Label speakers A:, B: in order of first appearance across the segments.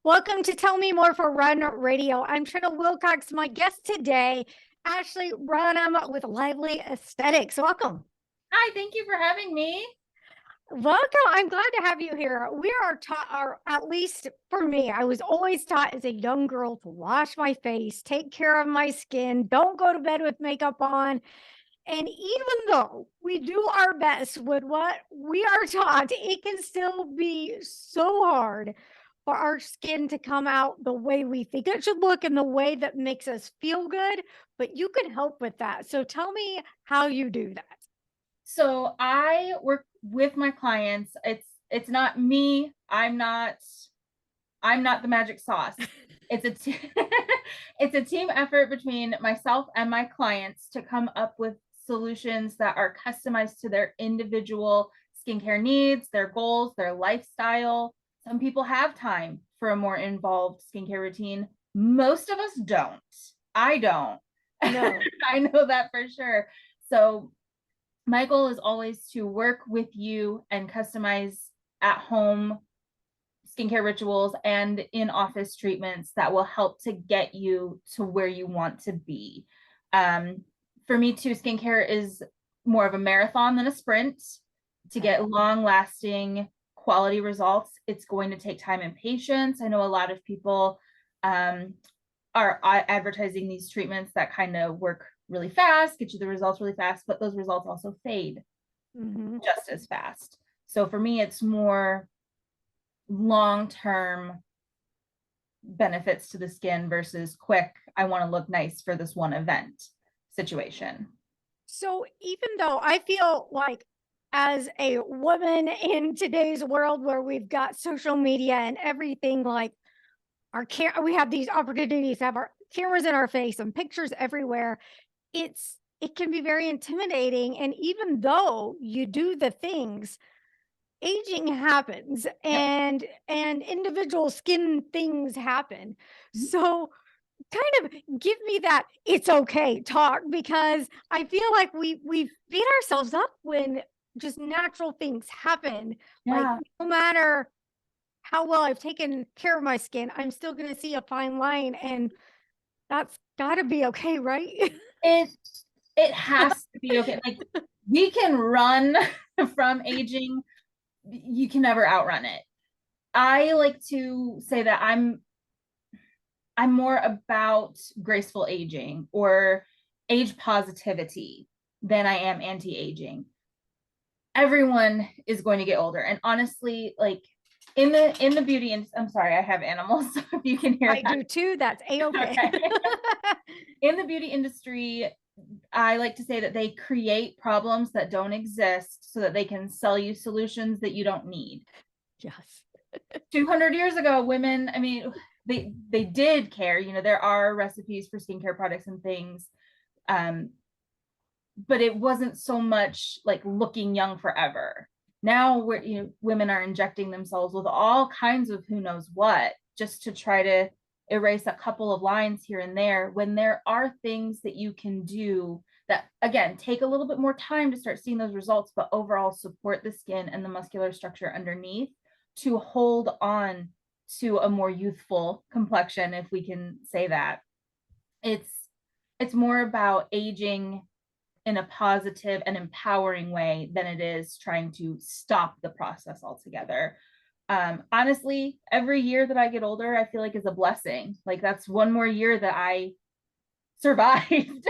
A: Welcome to Tell Me More for Run Radio. I'm Trina Wilcox. My guest today, Ashley Branham with Lively Esthetics. Welcome.
B: Hi, thank you for having me.
A: Welcome. I'm glad to have you here. We are taught, or at least for me, I was always taught as a young girl to wash my face, take care of my skin, don't go to bed with makeup on. And even though we do our best with what we are taught, it can still be so hard for our skin to come out the way we think it should look in the way that makes us feel good. But you can help with that. So tell me how you do that.
B: So I work with my clients. It's not me. I'm not the magic sauce. It's it's a team effort between myself and my clients to come up with solutions that are customized to their individual skincare needs, their goals, their lifestyle. Some people have time for a more involved skincare routine. Most of us don't. I don't.
A: No.
B: I know that for sure. So my goal is always to work with you and customize at home skincare rituals and in office treatments that will help to get you to where you want to be. For me too, skincare is more of a marathon than a sprint. To get long lasting quality results, it's going to take time and patience. I know a lot of people are advertising these treatments that kind of work really fast, get you the results really fast, but those results also fade just as fast. So for me, it's more long-term benefits to the skin versus quick, I want to look nice for this one event situation.
A: So even though I feel like as a woman in today's world where we've got social media and everything, like we have these opportunities to have our cameras in our face and pictures everywhere. It can be very intimidating. And even though you do the things, aging happens
B: Yep.
A: and individual skin things happen. So kind of give me that it's okay talk, because I feel like we beat ourselves up when just natural things happen. Like
B: Yeah.
A: no matter how well I've taken care of my skin, I'm still going to see a fine line, and that's got to be okay, right?
B: It it has to be okay. Like we can run from aging. You can never outrun it. I like to say that I'm more about graceful aging or age positivity than I am anti-aging. Everyone is going to get older, and honestly, like in the beauty and I'm sorry, I have animals, so if you can hear
A: I
B: that.
A: do too. That's a-okay.
B: Okay. In the beauty industry, I like to say that they create problems that don't exist so that they can sell you solutions that you don't need.
A: Yes.
B: 200 years ago, women, I mean, they did care. There are recipes for skincare products and things, um, but it wasn't so much like looking young forever. Now women are injecting themselves with all kinds of who knows what just to try to erase a couple of lines here and there, when there are things that you can do that again take a little bit more time to start seeing those results, but overall support the skin and the muscular structure underneath to hold on to a more youthful complexion, if we can say that. It's more about aging in a positive and empowering way than it is trying to stop the process altogether. Honestly, every year that I get older, I feel like is a blessing. Like that's one more year that I survived.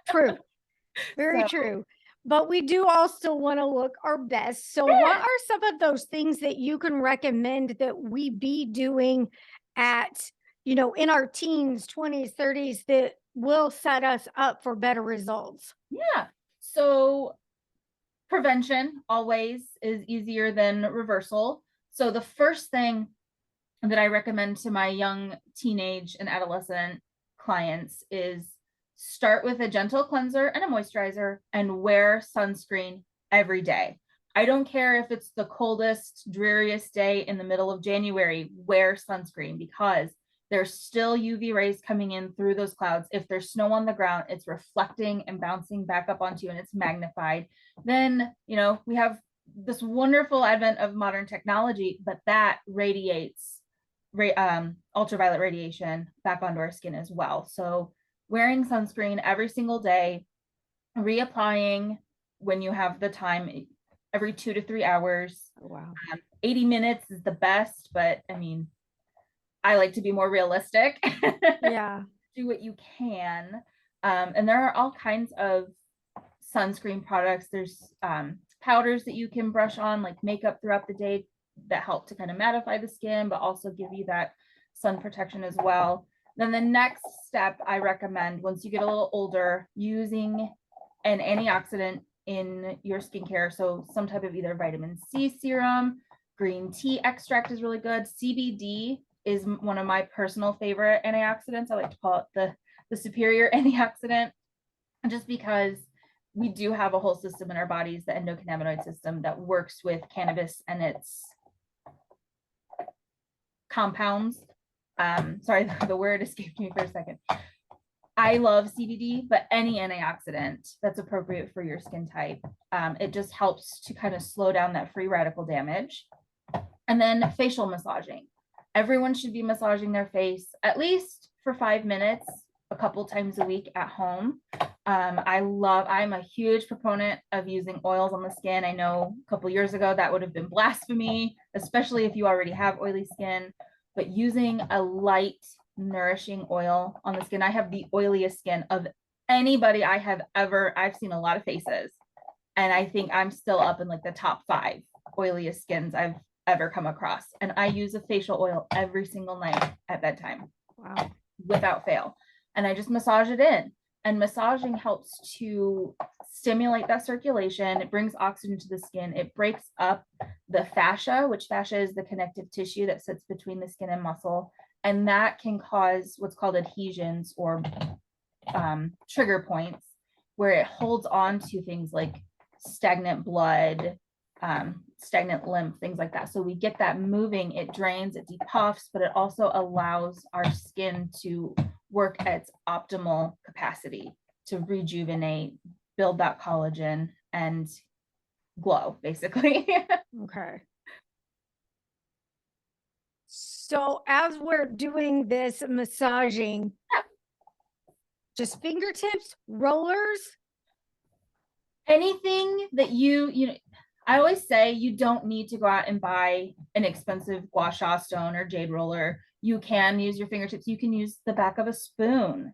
A: True. Very
B: So
A: true. But we do also want to look our best. So, what
B: yeah.
A: are some of those things that you can recommend that we be doing at, in our teens, 20s, 30s that will set us up for better results?
B: Yeah. So prevention always is easier than reversal. So the first thing that I recommend to my young teenage and adolescent clients is start with a gentle cleanser and a moisturizer and wear sunscreen every day. I don't care if it's the coldest, dreariest day in the middle of January, wear sunscreen because there's still UV rays coming in through those clouds. If there's snow on the ground, it's reflecting and bouncing back up onto you and it's magnified. Then, we have this wonderful advent of modern technology, but that radiates ultraviolet radiation back onto our skin as well. So wearing sunscreen every single day, reapplying when you have the time, every 2 to 3 hours.
A: Oh, wow.
B: 80 minutes is the best, but I mean, I like to be more realistic.
A: Yeah.
B: Do what you can. And there are all kinds of sunscreen products. There's powders that you can brush on, like makeup throughout the day, that help to kind of mattify the skin, but also give you that sun protection as well. Then the next step I recommend, once you get a little older, using an antioxidant in your skincare. So some type of either vitamin C serum, green tea extract is really good. CBD is one of my personal favorite antioxidants. I like to call it the superior antioxidant, just because we do have a whole system in our bodies, the endocannabinoid system, that works with cannabis and its compounds. Sorry, the word escaped me for a second. I love CBD, but any antioxidant that's appropriate for your skin type. It just helps to kind of slow down that free radical damage. And then facial massaging. Everyone should be massaging their face at least for 5 minutes, a couple times a week at home. I'm a huge proponent of using oils on the skin. I know a couple years ago that would have been blasphemy, especially if you already have oily skin, but using a light, nourishing oil on the skin. I have the oiliest skin of anybody I've seen a lot of faces, and I think I'm still up in like the top 5 oiliest skins I've ever come across. And I use a facial oil every single night at bedtime.
A: Wow.
B: Without fail. And I just massage it in. And massaging helps to stimulate that circulation. It brings oxygen to the skin. It breaks up the fascia, which fascia is the connective tissue that sits between the skin and muscle. And that can cause what's called adhesions, or trigger points, where it holds on to things like stagnant blood, stagnant lymph, things like that. So we get that moving, it drains, it depuffs, but it also allows our skin to work at its optimal capacity to rejuvenate, build that collagen, and glow, basically.
A: Okay. So as we're doing this massaging, just fingertips, rollers?
B: Anything that you know, I always say you don't need to go out and buy an expensive gua sha stone or jade roller. You can use your fingertips. You can use the back of a spoon.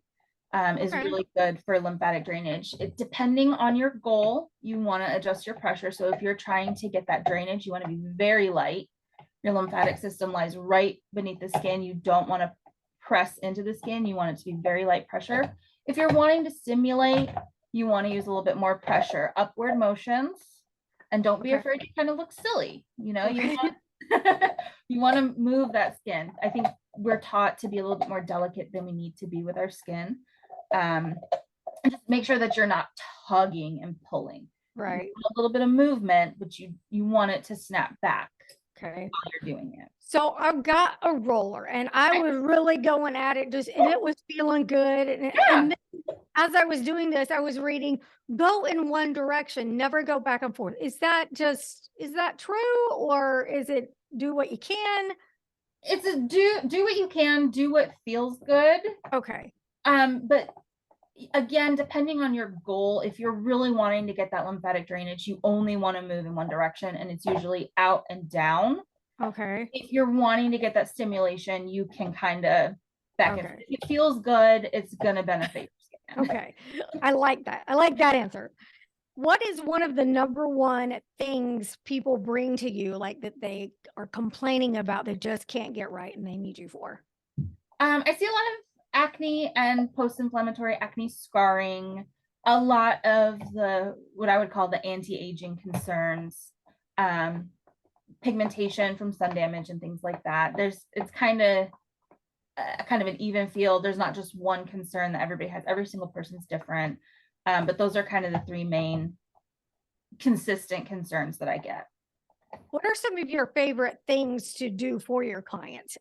B: Is really good for lymphatic drainage. Depending on your goal, you want to adjust your pressure. So if you're trying to get that drainage, you want to be very light. Your lymphatic system lies right beneath the skin. You don't want to press into the skin. You want it to be very light pressure. If you're wanting to stimulate, you want to use a little bit more pressure, upward motions, and don't be afraid to kind of look silly. You know, you want to move that skin. I think we're taught to be a little bit more delicate than we need to be with our skin. And just make sure that you're not tugging and pulling.
A: Right.
B: A little bit of movement, but you want it to snap back.
A: Okay.
B: While you're doing it.
A: So I've got a roller, and I was really going at it, and it was feeling good. And then as I was doing this, I was reading, go in one direction, never go back and forth. Is that true, or is it do what you can?
B: It's a do what you can, do what feels good.
A: Okay.
B: But again, depending on your goal, if you're really wanting to get that lymphatic drainage, you only want to move in one direction, and it's usually out and down.
A: Okay.
B: If you're wanting to get that stimulation, you can kind of back and forth. If it feels good, it's going to benefit your skin.
A: Okay. I like that. I like that answer. What is one of the number one things people bring to you, like that they are complaining about, they just can't get right and they need you for?
B: I see a lot of acne and post-inflammatory acne scarring, a lot of what I would call the anti-aging concerns, pigmentation from sun damage and things like that. It's kind of an even field. There's not just one concern that everybody has. Every single person's different. But those are kind of the 3 main consistent concerns that I get.
A: What are some of your favorite things to do for your clients?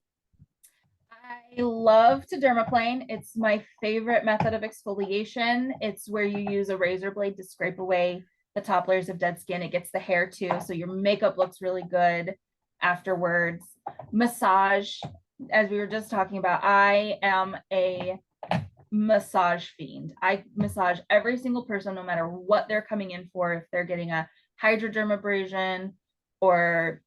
B: I love to dermaplane. It's my favorite method of exfoliation. It's where you use a razor blade to scrape away the top layers of dead skin. It gets the hair too, so your makeup looks really good afterwards. Massage as we were just talking about, I am a massage fiend. I massage every single person, no matter what they're coming in for. If they're getting a hydrodermabrasion, or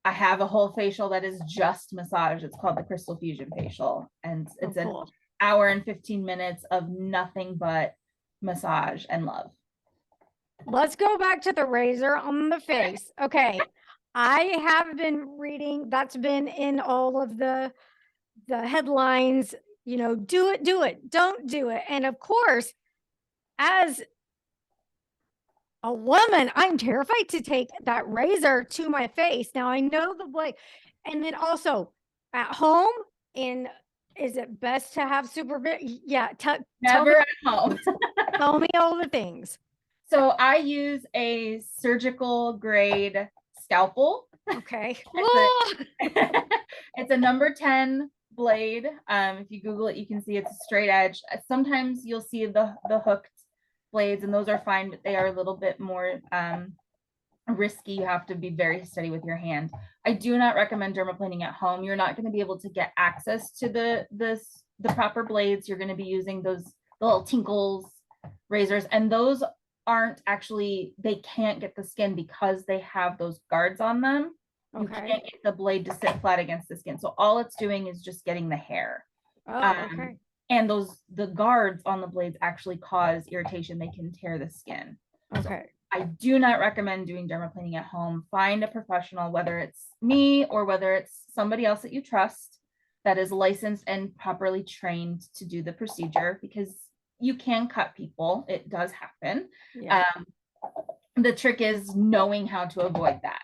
B: I have a whole facial that is just massage. It's called the Crystal Fusion facial, and it's an hour and 15 minutes of nothing but massage and love.
A: Let's go back to the razor on the face. Okay. I have been reading, that's been in all of the headlines, you know, do it, don't do it. And of course, as a woman, I'm terrified to take that razor to my face. Now I know the blade. And then also at home, is it best to have supervision? Yeah.
B: Never at home.
A: Tell me all the things.
B: So I use a surgical grade scalpel.
A: Okay.
B: It's a number 10 blade. If you Google it, you can see it's a straight edge. Sometimes you'll see the hooked blades, and those are fine, but they are a little bit more risky. You have to be very steady with your hand. I do not recommend dermaplaning at home. You're not going to be able to get access to the proper blades. You're going to be using those little Tinkles razors, and those aren't actually, they can't get the skin because they have those guards on them. You can't get the blade to sit flat against the skin. So all it's doing is just getting the hair.
A: Okay.
B: And the guards on the blades actually cause irritation. They can tear the skin.
A: Okay.
B: So I do not recommend doing dermaplaning at home. Find a professional, whether it's me or whether it's somebody else that you trust that is licensed and properly trained to do the procedure, because you can cut people. It does happen.
A: Yeah.
B: The trick is knowing how to avoid that.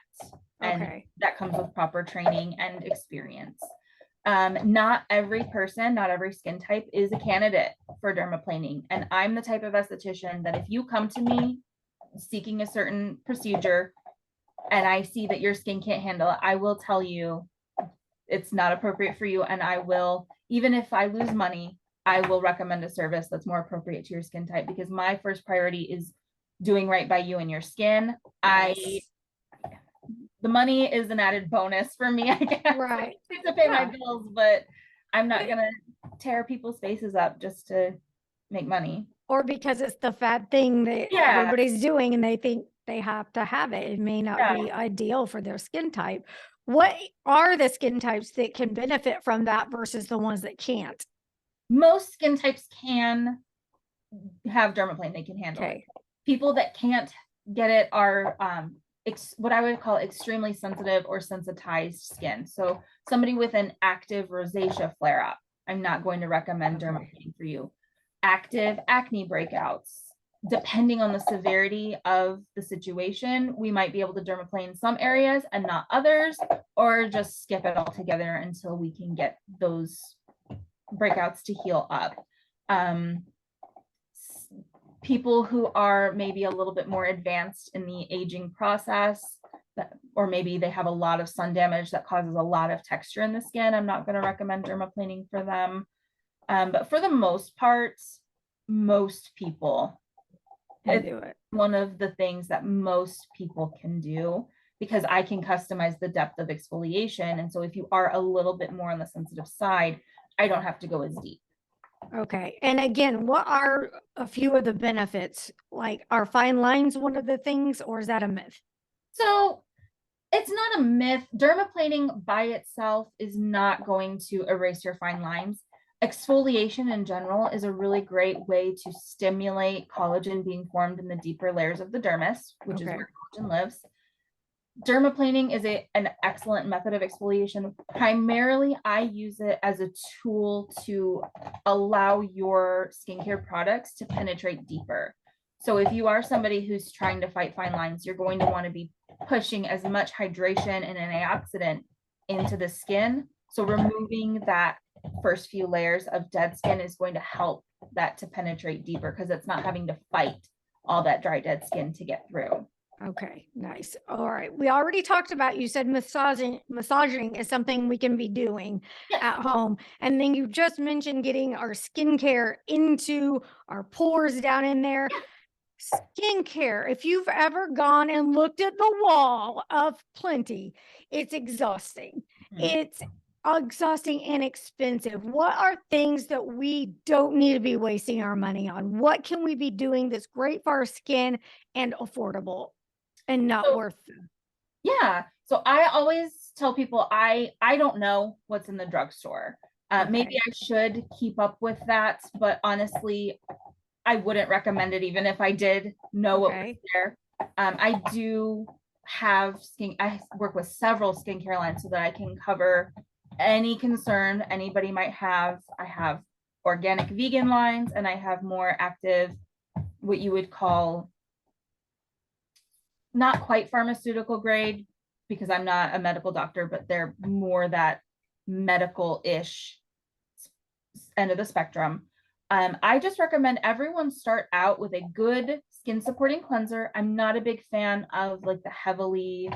B: And
A: Okay.
B: that comes with proper training and experience. Not every person, not every skin type is a candidate for dermaplaning. And I'm the type of esthetician that if you come to me seeking a certain procedure and I see that your skin can't handle it, I will tell you it's not appropriate for you. And I will, even if I lose money, I will recommend a service that's more appropriate to your skin type, because my first priority is doing right by you and your skin.
A: Yes.
B: The money is an added bonus for me, I guess.
A: Right.
B: To pay my bills, but I'm not gonna tear people's faces up just to make money.
A: Or because it's the fad thing that everybody's doing and they think they have to have it. It may not be ideal for their skin type. What are the skin types that can benefit from that versus the ones that can't?
B: Most skin types can have dermaplane, they can handle it. People that can't get it are what I would call extremely sensitive or sensitized skin. So somebody with an active rosacea flare-up, I'm not going to recommend dermaplaning for you. Active acne breakouts, depending on the severity of the situation, we might be able to dermaplane some areas and not others, or just skip it altogether until we can get those breakouts to heal up. People who are maybe a little bit more advanced in the aging process, or maybe they have a lot of sun damage that causes a lot of texture in the skin, I'm not going to recommend dermaplaning for them. But for the most part, most people can do it. One of the things that most people can do, because I can customize the depth of exfoliation. And so if you are a little bit more on the sensitive side, I don't have to go as deep.
A: Okay. And again, what are a few of the benefits? Like, are fine lines one of the things, or is that a myth?
B: So it's not a myth. Dermaplaning by itself is not going to erase your fine lines. Exfoliation in general is a really great way to stimulate collagen being formed in the deeper layers of the dermis, which is where collagen lives. Dermaplaning is an excellent method of exfoliation. Primarily, I use it as a tool to allow your skincare products to penetrate deeper. So if you are somebody who's trying to fight fine lines, you're going to want to be pushing as much hydration and antioxidant into the skin. So removing that first few layers of dead skin is going to help that to penetrate deeper, because it's not having to fight all that dry dead skin to get through.
A: Okay, nice. All right. We already talked about, you said massaging is something we can be doing at home. And then you just mentioned getting our skincare into our pores down in there. Skincare, if you've ever gone and looked at the wall of Plenty, it's exhausting. It's exhausting and expensive. What are things that we don't need to be wasting our money on? What can we be doing that's great for our skin and affordable and not
B: So,
A: worth
B: yeah. So I always tell people I don't know what's in the drugstore. Maybe
A: Okay.
B: I should keep up with that, but honestly, I wouldn't recommend it even if I did know what was
A: Okay.
B: there. I do have I work with several skincare lines so that I can cover any concern anybody might have. I have organic vegan lines and I have more active, what you would call not quite pharmaceutical grade because I'm not a medical doctor, but they're more that medical-ish end of the spectrum. I just recommend everyone start out with a good skin supporting cleanser. I'm not a big fan of like the heavily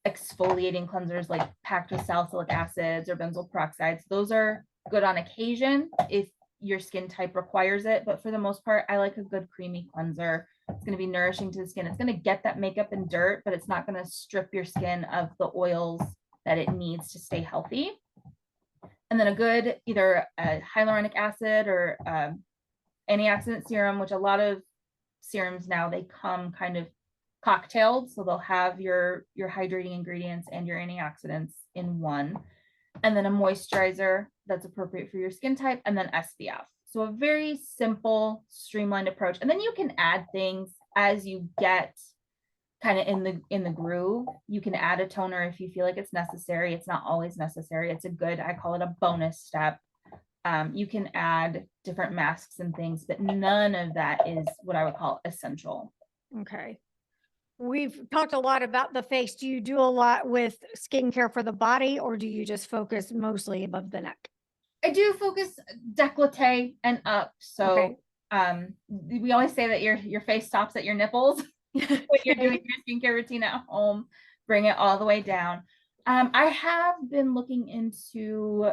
B: exfoliating cleansers like packed with salicylic acids or benzoyl peroxides. Those are good on occasion if your skin type requires it, but for the most part, I like a good creamy cleanser. It's going to be nourishing to the skin. It's going to get that makeup and dirt, but it's not going to strip your skin of the oils that it needs to stay healthy. And then a good either a hyaluronic acid or antioxidant serum, which a lot of serums now they come kind of cocktailed, so they'll have your hydrating ingredients and your antioxidants in one. And then a moisturizer that's appropriate for your skin type, and then SPF. So a very simple, streamlined approach. And then you can add things as you get kind of in the groove. You can add a toner if you feel like it's necessary. It's not always necessary. It's a good, I call it a bonus step. You can add different masks and things, but none of that is what I would call essential.
A: Okay. We've talked a lot about the face. Do you do a lot with skincare for the body, or do you just focus mostly above the neck?
B: I do focus décolleté and up. So
A: Okay.
B: we always say that your face stops at your nipples when you're doing your skincare routine at home. Bring it all the way down. I have been looking into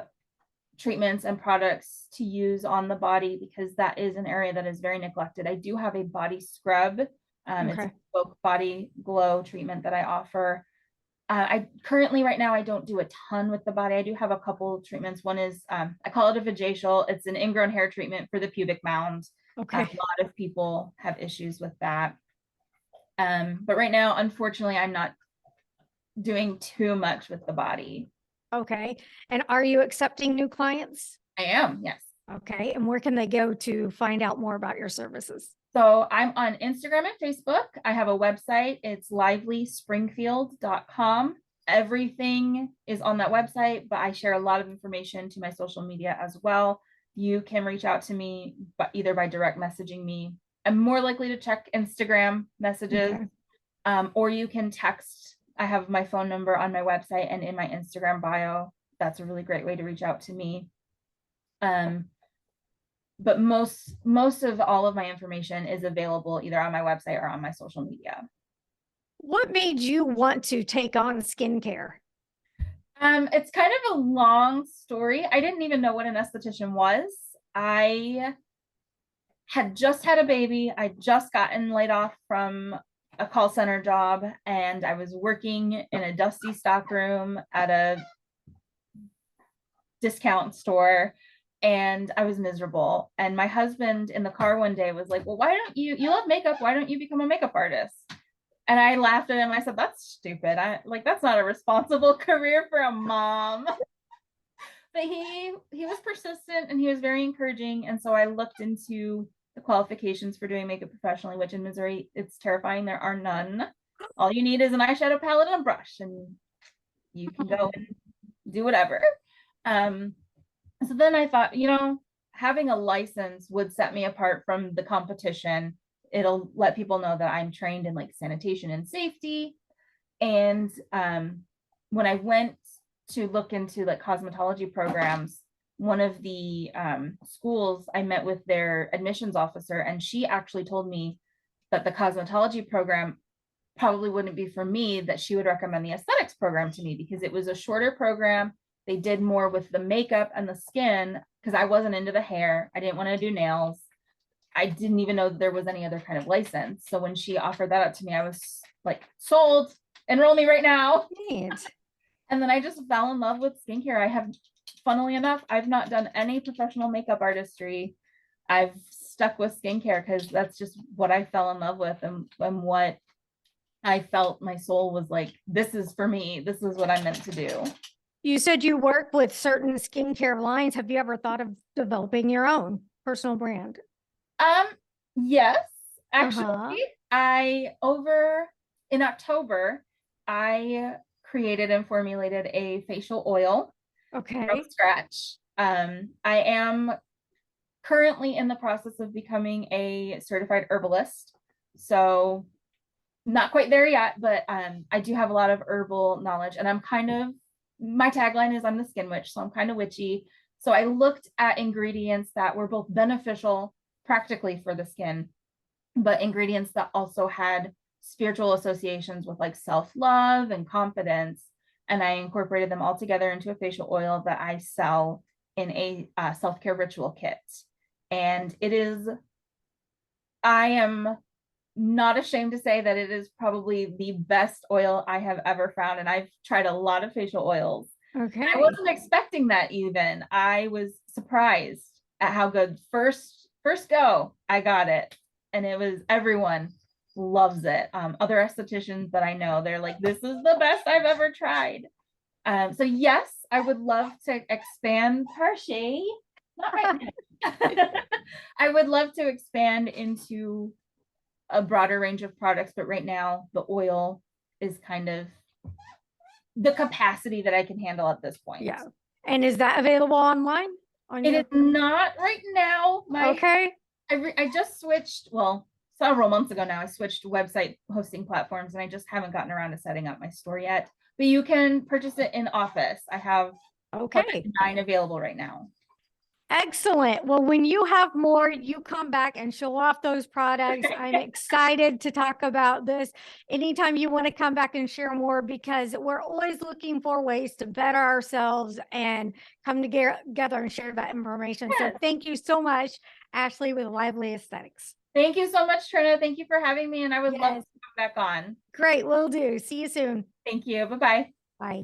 B: treatments and products to use on the body because that is an area that is very neglected. I do have a body scrub. It's a body glow treatment that I offer. I currently right now I don't do a ton with the body. I do have a couple treatments. One is I call it a vajacial. It's an ingrown hair treatment for the pubic mound.
A: Okay.
B: A lot of people have issues with that. But right now, unfortunately, I'm not doing too much with the body.
A: Okay. And are you accepting new clients?
B: I am, yes.
A: Okay. And where can they go to find out more about your services?
B: So I'm on Instagram and Facebook. I have a website. It's livelyspringfield.com. Everything is on that website, but I share a lot of information to my social media as well. You can reach out to me, but either by direct messaging me. I'm more likely to check Instagram messages, or you can text. I have my phone number on my website and in my Instagram bio. That's a really great way to reach out to me. But most of all of my information is available either on my website or on my social media.
A: What made you want to take on skincare?
B: It's kind of a long story. I didn't even know what an esthetician was. I had just had a baby. I just gotten laid off from a call center job, and I was working in a dusty stockroom at a discount store, and I was miserable. And my husband in the car one day was like, well, why don't you love makeup, why don't you become a makeup artist? And I laughed at him. I said, that's stupid. That's not a responsible career for a mom. But he was persistent and he was very encouraging. And so I looked into the qualifications for doing makeup professionally, which in Missouri, it's terrifying. There are none. All you need is an eyeshadow palette and a brush, and you can go and do whatever. So then I thought, having a license would set me apart from the competition. It'll let people know that I'm trained in like sanitation and safety. And when I went to look into like cosmetology programs, one of the schools, I met with their admissions officer, and she actually told me that the cosmetology program probably wouldn't be for me, that she would recommend the aesthetics program to me because it was a shorter program. They did more with the makeup and the skin because I wasn't into the hair. I didn't want to do nails. I didn't even know that there was any other kind of license. So when she offered that up to me, I was like, sold, enroll me right now.
A: Neat.
B: And then I just fell in love with skincare. I have funnily enough, I've not done any professional makeup artistry. I've stuck with skincare because that's just what I fell in love with, and what I felt my soul was like, this is for me. This is what I'm meant to do.
A: You said you work with certain skincare lines. Have you ever thought of developing your own personal brand?
B: Yes, actually,
A: Uh-huh.
B: in October, I created and formulated a facial oil from
A: Okay.
B: scratch. I am currently in the process of becoming a certified herbalist. So not quite there yet, but I do have a lot of herbal knowledge, and my tagline is I'm the skin witch, so I'm kind of witchy. So I looked at ingredients that were both beneficial practically for the skin, but ingredients that also had spiritual associations with like self-love and confidence. And I incorporated them all together into a facial oil that I sell in a self-care ritual kit. And I am not ashamed to say that it is probably the best oil I have ever found. And I've tried a lot of facial oils.
A: Okay.
B: I wasn't expecting that even. I was surprised at how good first go I got it. And everyone loves it. Other estheticians that I know, they're like, this is the best I've ever tried. So yes, I would love to expand Hershey. Not right now. I would love to expand into a broader range of products, but right now the oil is kind of the capacity that I can handle at this point.
A: Yeah. And is that available online?
B: It is not right now.
A: Okay.
B: I just switched, well, several months ago now, I switched website hosting platforms, and I just haven't gotten around to setting up my store yet. But you can purchase it in office. I have
A: Okay.
B: 9 available right now.
A: Excellent. Well, when you have more, you come back and show off those products. I'm excited to talk about this anytime you want to come back and share more, because we're always looking for ways to better ourselves and come together and share that information.
B: Yes.
A: So thank you so much, Ashley with Lively Aesthetics.
B: Thank you so much, Trina. Thank you for having me, and I would love
A: Yes.
B: to come back on.
A: Great. Will do. See you soon.
B: Thank you. Bye-bye.
A: Bye.